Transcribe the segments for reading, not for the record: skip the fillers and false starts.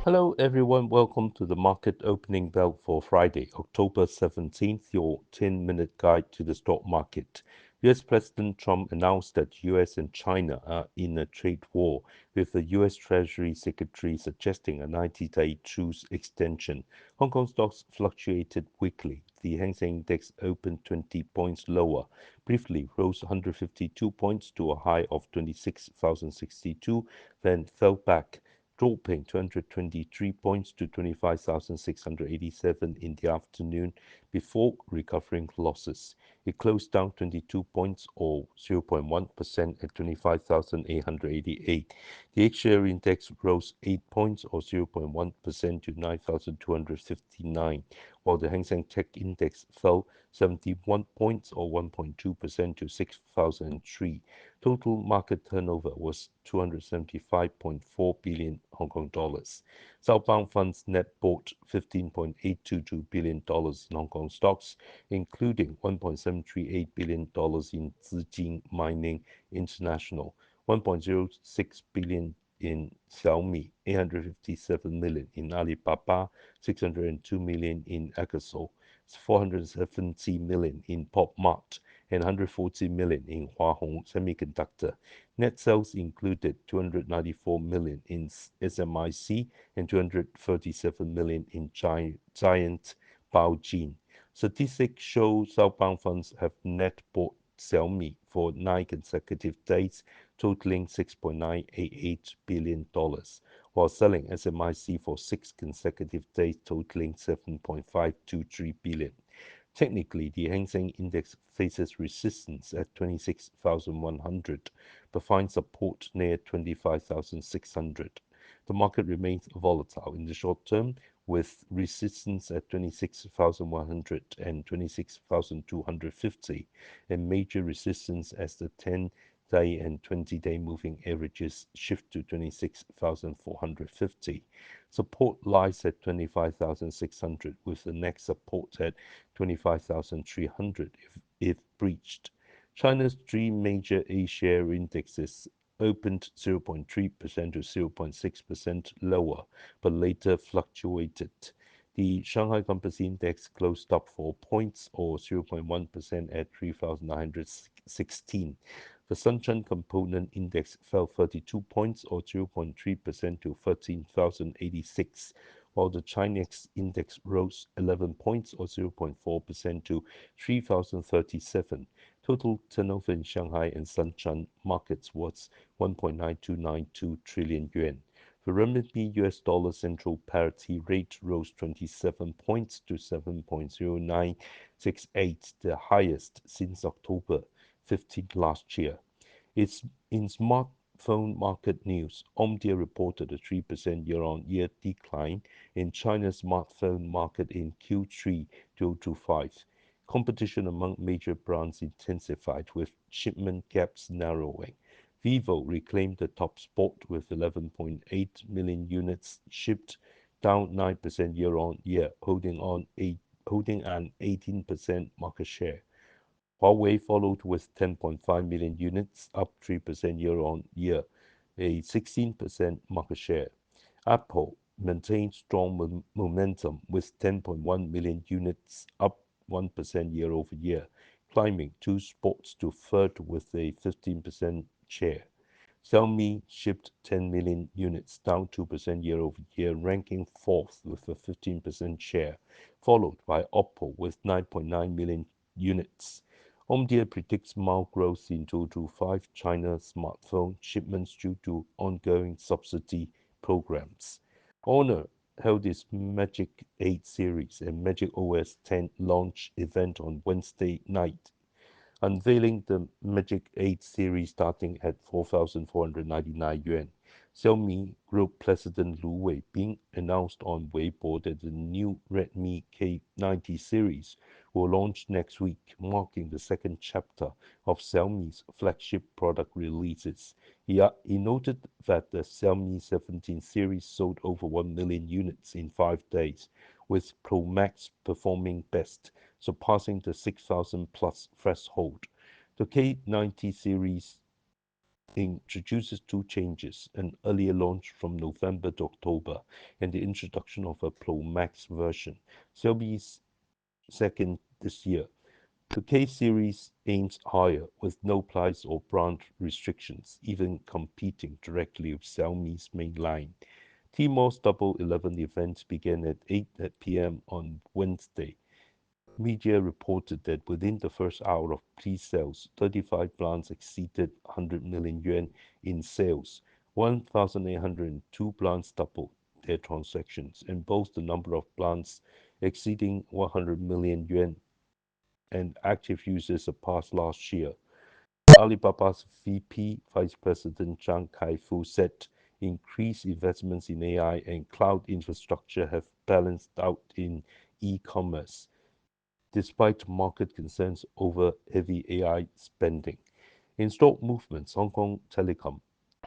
Hello, everyone. Welcome to the market opening bell for Friday, October 17th, your 10-minute guide to the stock market. US President Trump announced that US and China are in a trade war, with the US Treasury Secretary suggesting a 90-day truce extension. Hong Kong stocks fluctuated weekly. The Hang Seng Index opened 20 points lower, briefly rose 152 points to a high of 26,062, then fell back, dropping 223 points to 25,687 in the afternoon before recovering losses. It closed down 22 points or 0.1% at 25,888. The H-share index rose 8 points or 0.1% to 9,259, while the Hang Seng Tech Index fell 71 points or 1.2% to 6,003. Total market turnover was 275.4 billion Hong Kong dollars. Southbound funds net bought $15.822 billion in Hong Kong stocks, including $1.738 billion in Zijin Mining International, $1.06 billion in Xiaomi, $857 million in Alibaba, $602 million in Akasol, $470 million in PopMart, and $140 million in Hua Hong Semiconductor. Net sales included $294 million in SMIC and $237 million in Giant Baojin. Statistics show southbound funds have net bought Xiaomi for 9 consecutive days, totaling $6.988 billion, while selling SMIC for 6 consecutive days, totaling $7.523 billion. Technically, the Hang Seng Index faces resistance at 26,100, but finds support near 25,600. The market remains volatile in the short term, with resistance at 26,100 and 26,250, and major resistance as the 10-day and 20-day moving averages shift to 26,450. Support lies at 25,600, with the next support at 25,300 if breached. China's 3 major A-share indexes opened 0.3% to 0.6% lower, but later fluctuated. The Shanghai Composite Index closed up 4 points or 0.1% at 3,916. The Shenzhen Component Index fell 32 points or 0.3% to 13,086, while the Chinese index rose 11 points or 0.4% to 3,037. Total turnover in Shanghai and Shenzhen markets was 1.9292 trillion yuan. The renminbi US dollar central parity rate rose 27 points to 7.0968, the highest since October 15 last year. It's in smartphone market news. Omdia reported a 3% year-on-year decline in China's smartphone market in Q3 2025. Competition among major brands intensified, with shipment gaps narrowing. Vivo reclaimed the top spot with 11.8 million units shipped, down 9% year-on-year, holding an 18% market share. Huawei followed with 10.5 million units, up 3% year-on-year, a 16% market share. Apple maintained strong momentum with 10.1 million units, up 1% year-over-year, climbing 2 spots to third with a 15% share. Xiaomi shipped 10 million units, down 2% year-over-year, ranking fourth with a 15% share, followed by Oppo with 9.9 million units. Omdia predicts mild growth in 2025 China smartphone shipments due to ongoing subsidy programs. Honor held its Magic 8 series and Magic OS 10 launch event on Wednesday night, unveiling the Magic 8 series starting at 4,499 yuan. Xiaomi Group President Lu Weibing announced on Weibo that the new Redmi K90 series will launch next week, marking the second chapter of Xiaomi's flagship product releases. He noted that the Xiaomi 17 series sold over 1 million units in 5 days, with Pro Max performing best, surpassing the 6,000 plus threshold. The K90 series introduces two changes: an earlier launch from November to October, and the introduction of a Pro Max version, Xiaomi's second this year. The K series aims higher, with no price or brand restrictions, even competing directly with Xiaomi's main line. Tmall's Double 11 event began at 8 p.m. on Wednesday. Media reported that within the first hour of pre-sales, 35 brands exceeded 100 million yuan in sales. 1,802 brands doubled their transactions, and both the number of brands exceeding 100 million yuan and active users surpassed last year. Alibaba's VP Vice President Zhang Kaifu said increased investments in AI and cloud infrastructure have balanced out in e-commerce, despite market concerns over heavy AI spending. In stock movements, Hong Kong Telecom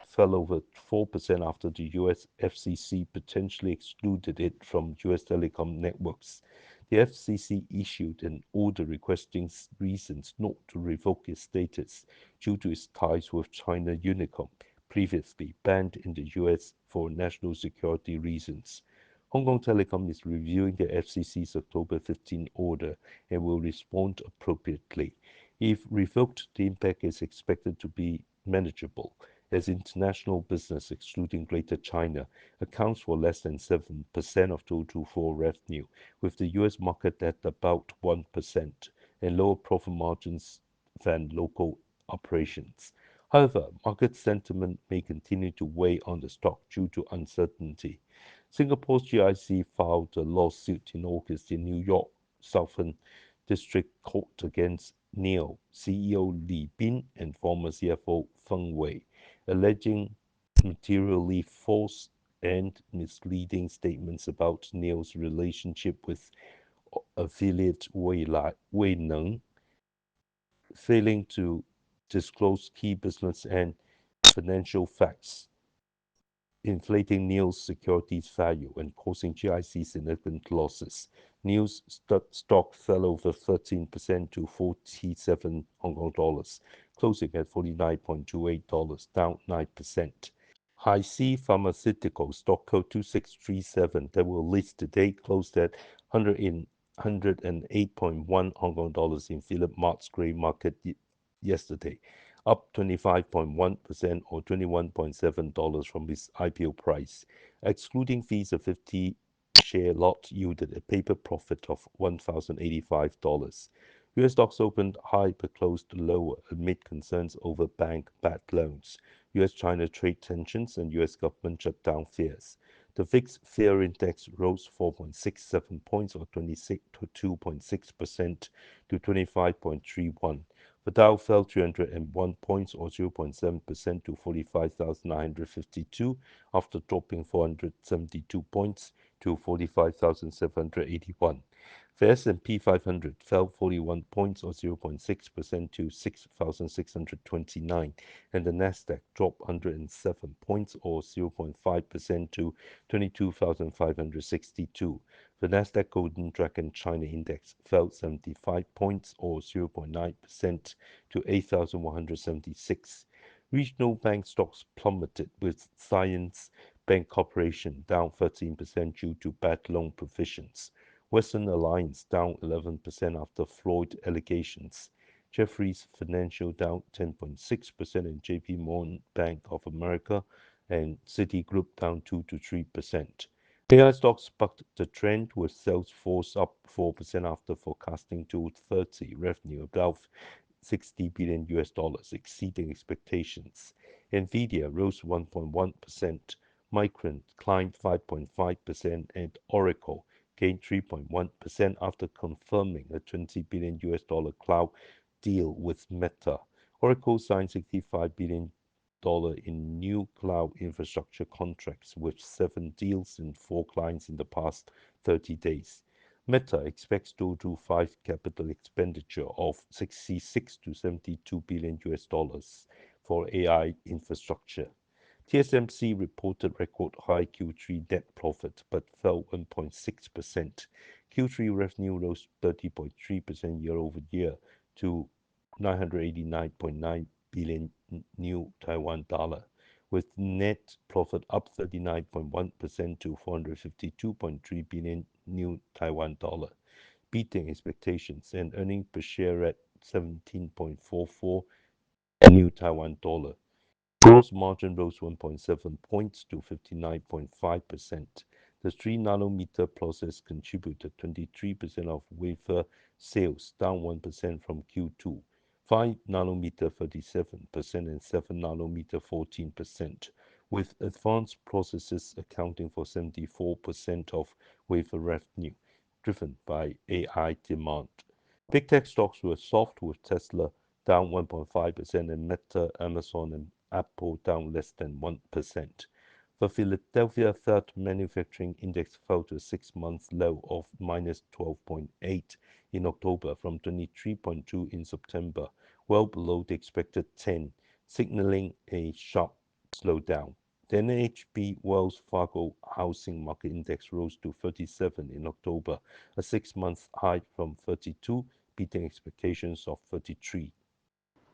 fell over 4% after the US FCC potentially excluded it from US telecom networks. The FCC issued an order requesting reasons not to revoke its status due to its ties with China Unicom, previously banned in the US for national security reasons. Hong Kong Telecom is reviewing the FCC's October 15 order and will respond appropriately. If revoked, the impact is expected to be manageable, as international business, excluding Greater China, accounts for less than 7% of total for revenue, with the US market at about 1% and lower profit margins than local operations. However, market sentiment may continue to weigh on the stock due to uncertainty. Singapore's GIC filed a lawsuit in August in New York Southern District Court against NIO CEO Li Bin and former CFO Feng Wei, alleging materially false and misleading statements about NIO's relationship with affiliate Wei Neng, failing to disclose key business and financial facts, inflating NIO's securities value and causing GIC significant losses. NIO's stock fell over 13% to 47 Hong Kong dollars, closing at $49.28, down 9%. High-C Pharmaceutical, stock code 2637, that will list today, closed at 108.1 Hong Kong dollars in Philip Morris Grey Market yesterday, up 25.1% or $21.7 from its IPO price. Excluding fees, a 50 share lot yielded a paper profit of $1,085. US stocks opened high but closed lower amid concerns over bank bad loans, US China trade tensions, and US government shutdown fears. The VIX Fear Index rose 4.67 points or 22.6% to 25.31. The Dow fell 301 points or 0.7% to 45,952 after dropping 472 points to 45,781. The S&P 500 fell 41 points or 0.6% to 6,629, and the Nasdaq dropped 107 points or 0.5% to 22,562. The Nasdaq Golden Dragon China Index fell 75 points or 0.9% to 8,176. Regional bank stocks plummeted, with Science Bank Corporation down 13% due to bad loan provisions. Western Alliance down 11% after Floyd allegations. Jefferies Financial down 10.6%, and JP Morgan Bank of America and Citigroup down 2 to 3%. AI stocks bucked the trend, with Salesforce up 4% after forecasting 2030 revenue above $60 billion, exceeding expectations. Nvidia rose 1.1%, Micron climbed 5.5%, and Oracle gained 3.1% after confirming a $20 billion cloud deal with Meta. Oracle signed $65 billion in new cloud infrastructure contracts, with 7 deals and 4 clients in the past 30 days. Meta expects total 5 capital expenditure of 66 to 72 billion dollars for AI infrastructure. TSMC reported record high Q3 net profit but fell 1.6%. Q3 revenue rose 30.3% year over year to 989.9 billion new Taiwan dollar, with net profit up 39.1% to 452.3 billion new Taiwan dollar, beating expectations, and earnings per share at 17.44 new Taiwan dollar. Gross margin rose 1.7 points to 59.5%. The 3 nanometer process contributed 23% of wafer sales, down 1% from Q2. 5 nanometer 37% and 7 nanometer 14%, with advanced processes accounting for 74% of wafer revenue, driven by AI demand. Big tech stocks were soft, with Tesla down 1.5% and Meta, Amazon, and Apple down less than 1%. The Philadelphia Fed Manufacturing Index fell to a 6-month low of minus 12.8 in October from 23.2 in September, well below the expected 10, signaling a sharp slowdown. The NHB Wells Fargo Housing Market Index rose to 37 in October, a 6-month high from 32, beating expectations of 33.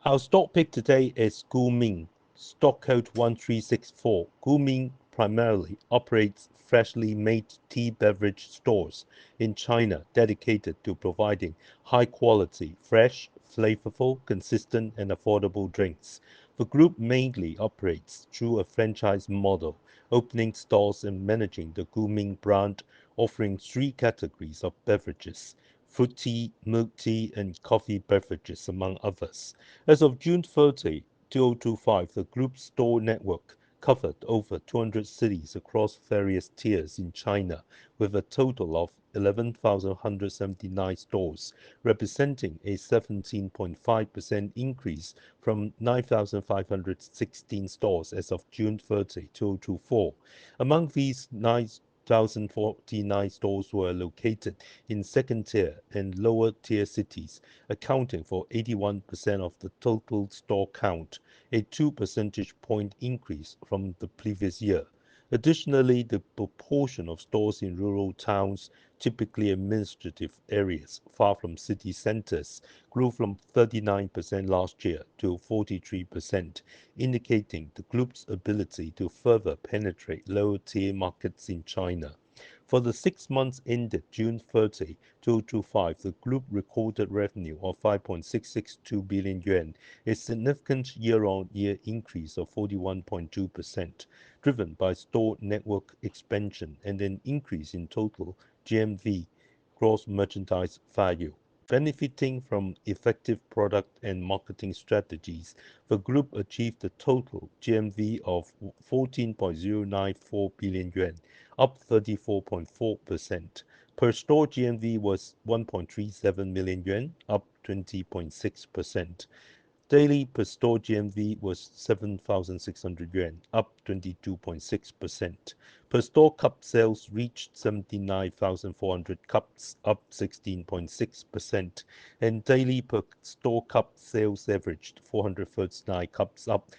Our stock pick today is Guming, stock code 1364. Guming primarily operates freshly made tea beverage stores in China dedicated to providing high quality, fresh, flavorful, consistent, and affordable drinks. The group mainly operates through a franchise model, opening stores and managing the Guming brand, offering 3 categories of beverages: fruit tea, milk tea, and coffee beverages, among others. As of June 30, 2025, the group's store network covered over 200 cities across various tiers in China, with a total of 11,179 stores, representing a 17.5% increase from 9,516 stores as of June 30, 2024. Among these, 9,049 stores were located in second-tier and lower-tier cities, accounting for 81% of the total store count, a 2 percentage point increase from the previous year. Additionally, the proportion of stores in rural towns, typically administrative areas far from city centers, grew from 39% last year to 43%, indicating the group's ability to further penetrate lower-tier markets in China. For the 6 months ended June 30, 2025, the group recorded revenue of 5.662 billion yuan, a significant year-on-year increase of 41.2%, driven by store network expansion and an increase in total GMV, gross merchandise value. Benefiting from effective product and marketing strategies, the group achieved a total GMV of 14.094 billion yuan, up 34.4%. Per store GMV was 1.37 million yuan, up 20.6%. Daily per store GMV was 7,600 yuan, up 22.6%. Per store cup sales reached 79,400 cups, up 16.6%, and daily per store cup sales averaged 439 cups, up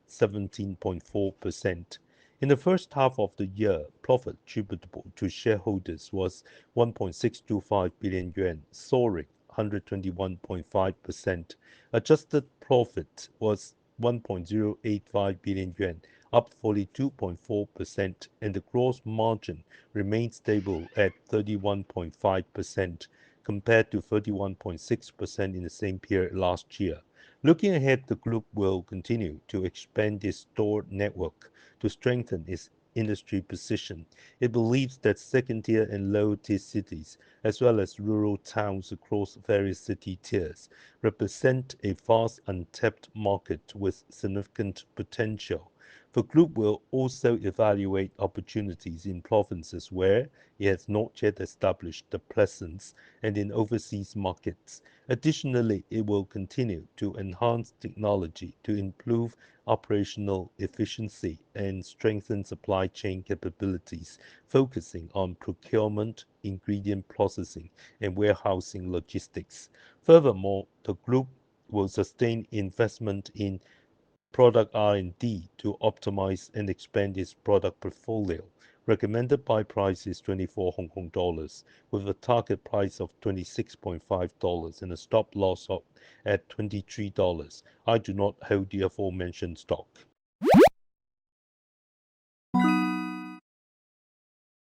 17.4%. In the first half of the year, profit attributable to shareholders was 1.625 billion yuan, soaring 121.5%. Adjusted profit was 1.085 billion yuan, up 42.4%, and the gross margin remained stable at 31.5%, compared to 31.6% in the same period last year. Looking ahead, the group will continue to expand its store network to strengthen its industry position. It believes that second-tier and lower-tier cities, as well as rural towns across various city tiers, represent a vast untapped market with significant potential. The group will also evaluate opportunities in provinces where it has not yet established a presence and in overseas markets. Additionally, it will continue to enhance technology to improve operational efficiency and strengthen supply chain capabilities, focusing on procurement, ingredient processing, and warehousing logistics. Furthermore, the group will sustain investment in product R&D to optimize and expand its product portfolio, Recommended buy price is 24 Hong Kong dollars, with a target price of $26.5 and a stop loss at $23. I do not hold the aforementioned stock.